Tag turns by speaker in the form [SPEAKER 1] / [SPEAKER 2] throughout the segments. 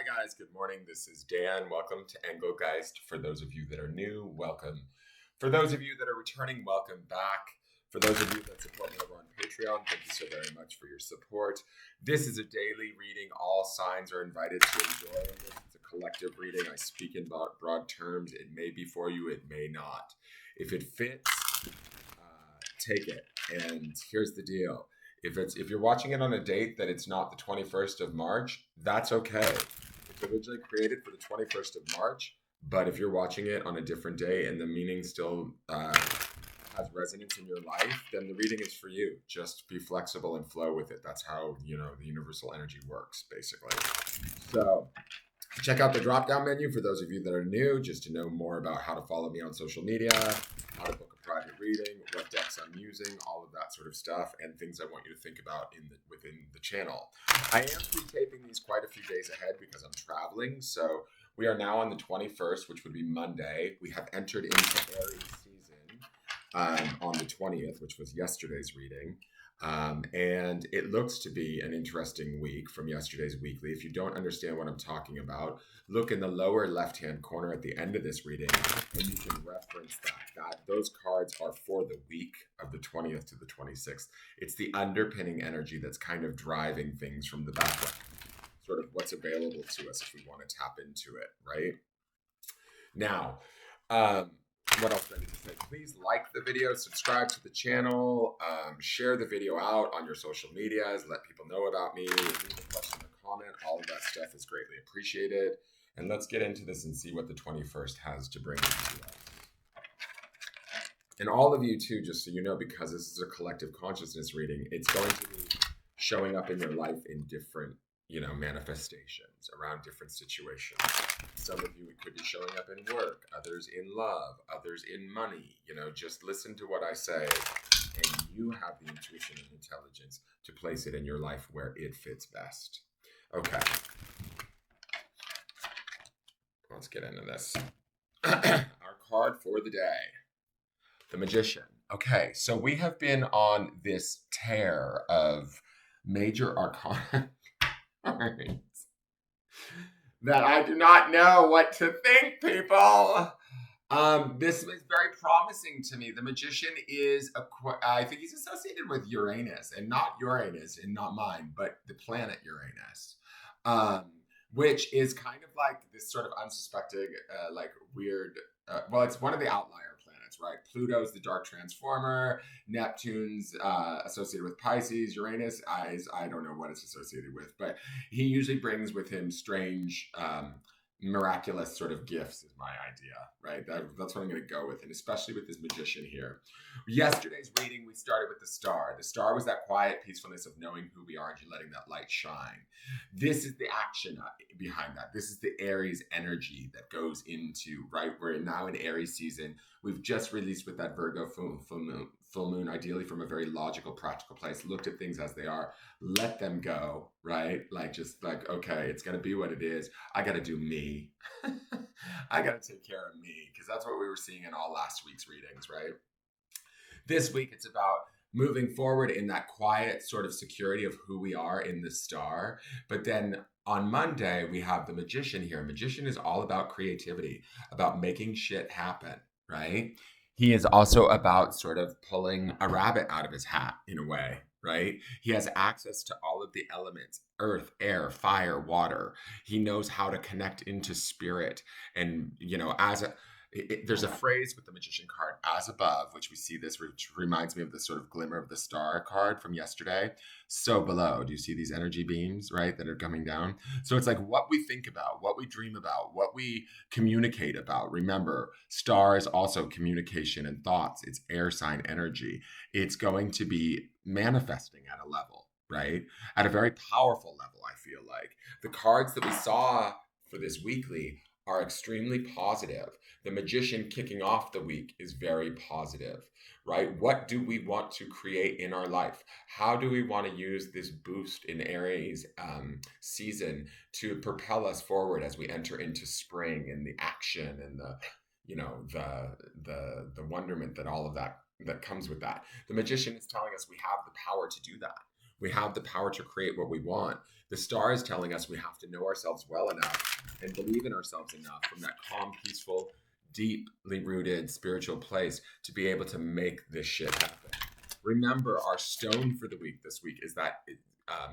[SPEAKER 1] Hi guys, good morning. This is Dan. Welcome to Engelgeist. For those of you that are new, welcome. For those of you that are returning, welcome back. For those of you that support me over on Patreon, thank you so very much for your support. This is a daily reading. All signs are invited to enjoy it. It's a collective reading. I speak in broad terms. It may be for you, it may not. If it fits, take it. And here's the deal. If you're watching it on a date that it's not the 21st of March, that's okay. It's originally created for the 21st of March, but if you're watching it on a different day and the meaning still has resonance in your life, then the reading is for you. Just be flexible and flow with it. That's how, the universal energy works, basically. So check out the drop-down menu for those of you that are new, just to know more about how to follow me on social media, how to book a private reading, what decks I'm using, all of that sort of stuff, and things I want you to think about within the channel. I am pre-taping these quite a few days ahead because I'm traveling, so we are now on the 21st, which would be Monday. We have entered into Aries season on the 20th, which was yesterday's reading. And it looks to be an interesting week from yesterday's weekly. If you don't understand what I'm talking about, look in the lower left-hand corner at the end of this reading, and you can reference that. Those cards are for the week of the 20th to the 26th. It's the underpinning energy that's kind of driving things from the background, sort of what's available to us if we want to tap into it, right? Now, what else do I need to say? Please like the video, subscribe to the channel, share the video out on your social medias, let people know about me, leave a question or comment. All of that stuff is greatly appreciated. And let's get into this and see what the 21st has to bring to us. And all of you too, just so you know, because this is a collective consciousness reading, it's going to be showing up in your life in different manifestations around different situations. Some of you, it could be showing up in work, others in love, others in money. Just listen to what I say, and you have the intuition and intelligence to place it in your life where it fits best. Okay. Let's get into this. Our card for the day, the Magician. Okay, so we have been on this tear of major arcana that I do not know what to think, people. This is very promising to me. The Magician is, I think he's associated with Uranus, and not Uranus, and not mine, but the planet Uranus, which is kind of like this sort of unsuspected, weird, it's one of the outlier planets, right? Pluto's the dark transformer, Neptune's associated with Pisces, Uranus, I don't know what it's associated with, but he usually brings with him strange, miraculous sort of gifts is my idea, right? That's what I'm going to go with, and especially with this Magician here. Yesterday's reading, we started with the star. The star was that quiet peacefulness of knowing who we are and letting that light shine. This is the action behind that. This is the Aries energy that goes into, right? We're now in Aries season. We've just released with that Virgo full moon, ideally from a very logical, practical place, looked at things as they are, let them go, right? Okay, it's going to be what it is. I got to do me. I got to take care of me, because that's what we were seeing in all last week's readings, right? This week, it's about moving forward in that quiet sort of security of who we are in the star. But then on Monday, we have the Magician here. Magician is all about creativity, about making shit happen, right? He is also about sort of pulling a rabbit out of his hat in a way, right? He has access to all of the elements, earth, air, fire, water. He knows how to connect into spirit. And, there's a phrase with the Magician card, as above, which we see this, which reminds me of the sort of glimmer of the star card from yesterday. So below, do you see these energy beams, right, that are coming down? So it's like what we think about, what we dream about, what we communicate about. Remember, star is also communication and thoughts. It's air sign energy. It's going to be manifesting at a level, right? At a very powerful level, I feel like. The cards that we saw for this weekly are extremely positive. The Magician kicking off the week is very positive, right? What do we want to create in our life? How do we want to use this boost in Aries season to propel us forward as we enter into spring and the action and the wonderment that all of that comes with that? The Magician is telling us we have the power to do that. We have the power to create what we want. The star is telling us we have to know ourselves well enough and believe in ourselves enough from that calm, peaceful, deeply rooted spiritual place to be able to make this shit happen. Remember, our stone for the week this week is that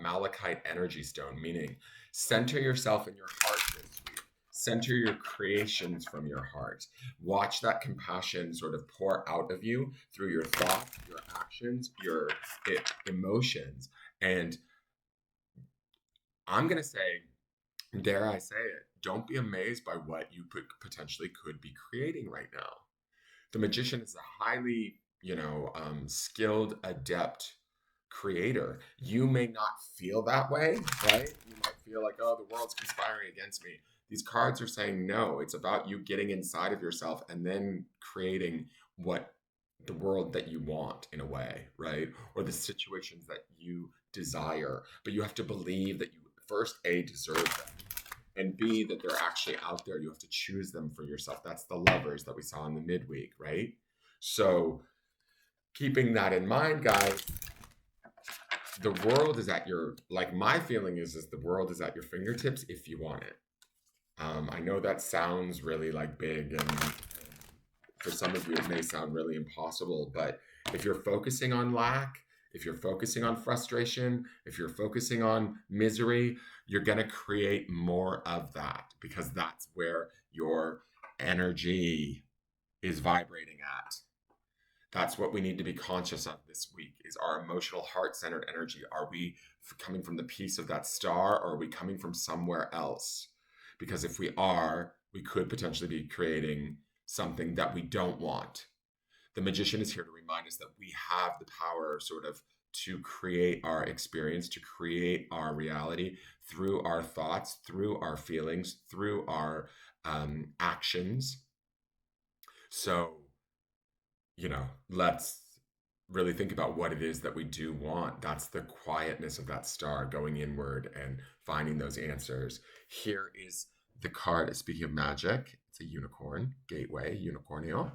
[SPEAKER 1] Malachite energy stone, meaning center yourself in your heart this week. Center your creations from your heart. Watch that compassion sort of pour out of you through your thoughts, your actions, your emotions. And I'm going to say, dare I say it, don't be amazed by what you potentially could be creating right now. The magician is a highly, skilled, adept creator. You may not feel that way, right? You might feel like, oh, the world's conspiring against me. These cards are saying, no, it's about you getting inside of yourself and then creating what the world that you want in a way, right? Or the situations that you desire. But you have to believe that you first, A, deserve them, and B, that they're actually out there. You have to choose them for yourself. That's the Lovers that we saw in the midweek, right? So keeping that in mind, guys, the world is at your, like, my feeling is the world is at your fingertips if you want it. I know that sounds really like big, and for some of you it may sound really impossible, but if you're focusing on lack, if you're focusing on frustration, if you're focusing on misery, you're going to create more of that, because that's where your energy is vibrating at. That's what we need to be conscious of this week, is our emotional heart-centered energy. Are we coming from the piece of that star, or are we coming from somewhere else? Because if we are, we could potentially be creating something that we don't want. The magician is here to remind us that we have the power sort of to create our experience, to create our reality through our thoughts, through our feelings, through our actions. So, let's really think about what it is that we do want. That's the quietness of that star, going inward and finding those answers. Here is the card. Speaking of magic, it's a unicorn, gateway, unicornio.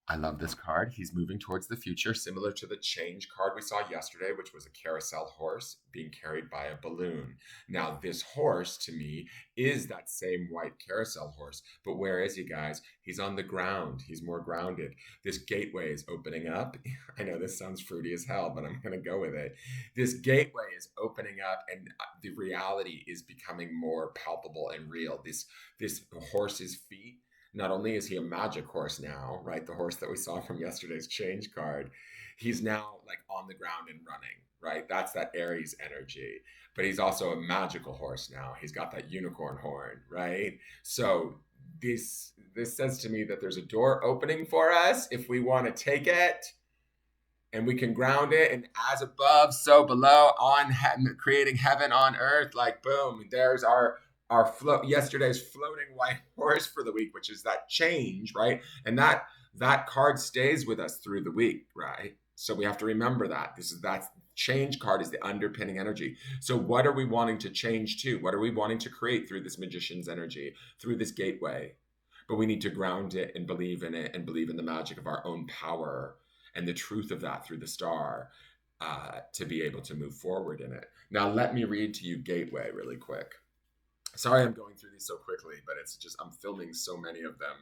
[SPEAKER 1] I love this card. He's moving towards the future, similar to the change card we saw yesterday, which was a carousel horse being carried by a balloon. Now, this horse, to me, is that same white carousel horse. But where is he, guys? He's on the ground. He's more grounded. This gateway is opening up. I know this sounds fruity as hell, but I'm going to go with it. This gateway is opening up, and the reality is becoming more palpable and real. This horse's feet, not only is he a magic horse now, right? The horse that we saw from yesterday's change card, he's now like on the ground and running, right? That's that Aries energy. But he's also a magical horse now. He's got that unicorn horn, right? So this says to me that there's a door opening for us if we want to take it, and we can ground it, and as above, so below, on creating heaven on earth. Like, boom, there's our yesterday's floating white horse for the week, which is that change, right? And that card stays with us through the week, right? So we have to remember that that change card is the underpinning energy. So what are we wanting to change to? What are we wanting to create through this magician's energy, through this gateway? But we need to ground it and believe in it, and believe in the magic of our own power and the truth of that through the star, to be able to move forward in it. Now, let me read to you Gateway really quick. Sorry I'm going through these so quickly, but it's just I'm filming so many of them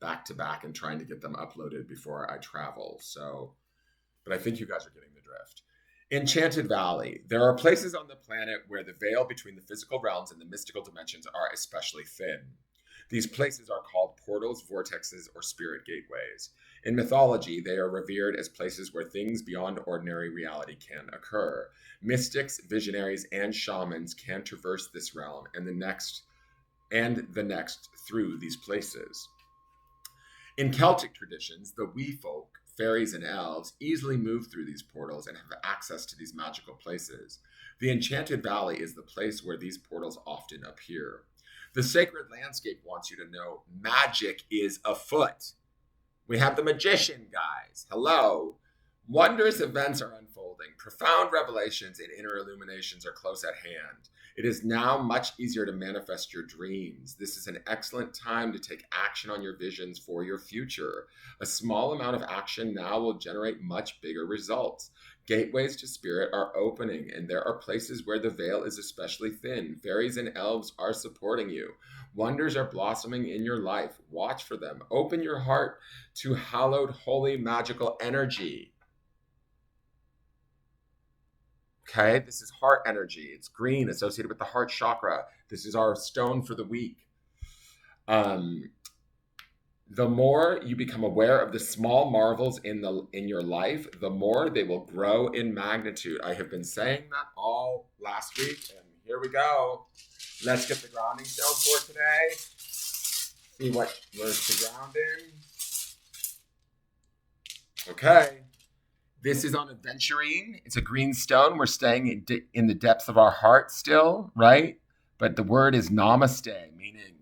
[SPEAKER 1] back to back and trying to get them uploaded before I travel. So, but I think you guys are getting the drift. Enchanted Valley. There are places on the planet where the veil between the physical realms and the mystical dimensions are especially thin. These places are called portals, vortexes, or spirit gateways. In mythology, they are revered as places where things beyond ordinary reality can occur. Mystics, visionaries, and shamans can traverse this realm and the next through these places. In Celtic traditions, the wee folk, fairies and elves, easily move through these portals and have access to these magical places. The Enchanted Valley is the place where these portals often appear. The sacred landscape wants you to know magic is afoot. We have the magician, guys. Hello. Wondrous events are unfolding. Profound revelations and inner illuminations are close at hand. It is now much easier to manifest your dreams. This is an excellent time to take action on your visions for your future. A small amount of action now will generate much bigger results. Gateways to spirit are opening, and there are places where the veil is especially thin. Fairies and elves are supporting you. Wonders are blossoming in your life. Watch for them. Open your heart to hallowed, holy, magical energy. Okay, this is heart energy. It's green, associated with the heart chakra. This is our stone for the week. Um, the more you become aware of the small marvels in your life, the more they will grow in magnitude. I have been saying that all last week, and here we go. Let's get the grounding stone for today. See what words to ground in. Okay. This is on aventurine. It's a green stone. We're staying in the depths of our heart still, right? But the word is namaste, meaning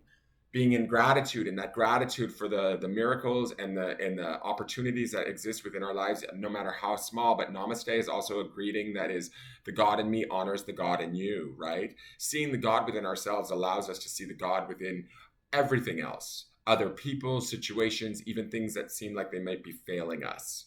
[SPEAKER 1] being in gratitude, and that gratitude for the miracles and the opportunities that exist within our lives, no matter how small. But namaste is also a greeting that is the God in me honors the God in you, right? Seeing the God within ourselves allows us to see the God within everything else, other people, situations, even things that seem like they might be failing us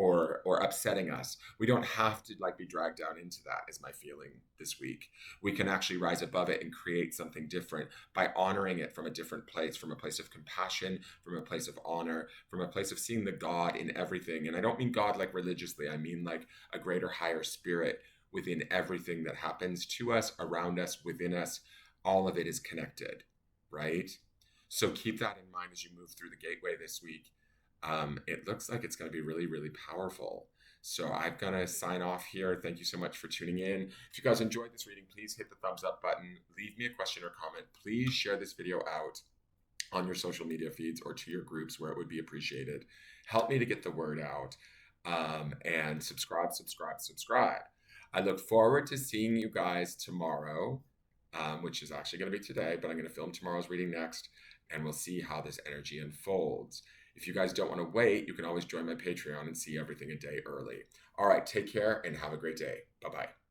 [SPEAKER 1] or upsetting us. We don't have to be dragged down into that, is my feeling this week. We can actually rise above it and create something different by honoring it from a different place, from a place of compassion, from a place of honor, from a place of seeing the God in everything. And I don't mean God like religiously, I mean like a greater, higher spirit within everything that happens to us, around us, within us. All of it is connected, right? So keep that in mind as you move through the gateway this week. It looks like it's going to be really, really powerful. So I'm going to sign off here. Thank you so much for tuning in. If you guys enjoyed this reading, please hit the thumbs up button. Leave me a question or comment. Please share this video out on your social media feeds or to your groups where it would be appreciated. Help me to get the word out. And subscribe. I look forward to seeing you guys tomorrow, which is actually going to be today, but I'm going to film tomorrow's reading next, and we'll see how this energy unfolds. If you guys don't want to wait, you can always join my Patreon and see everything a day early. All right, take care and have a great day. Bye-bye.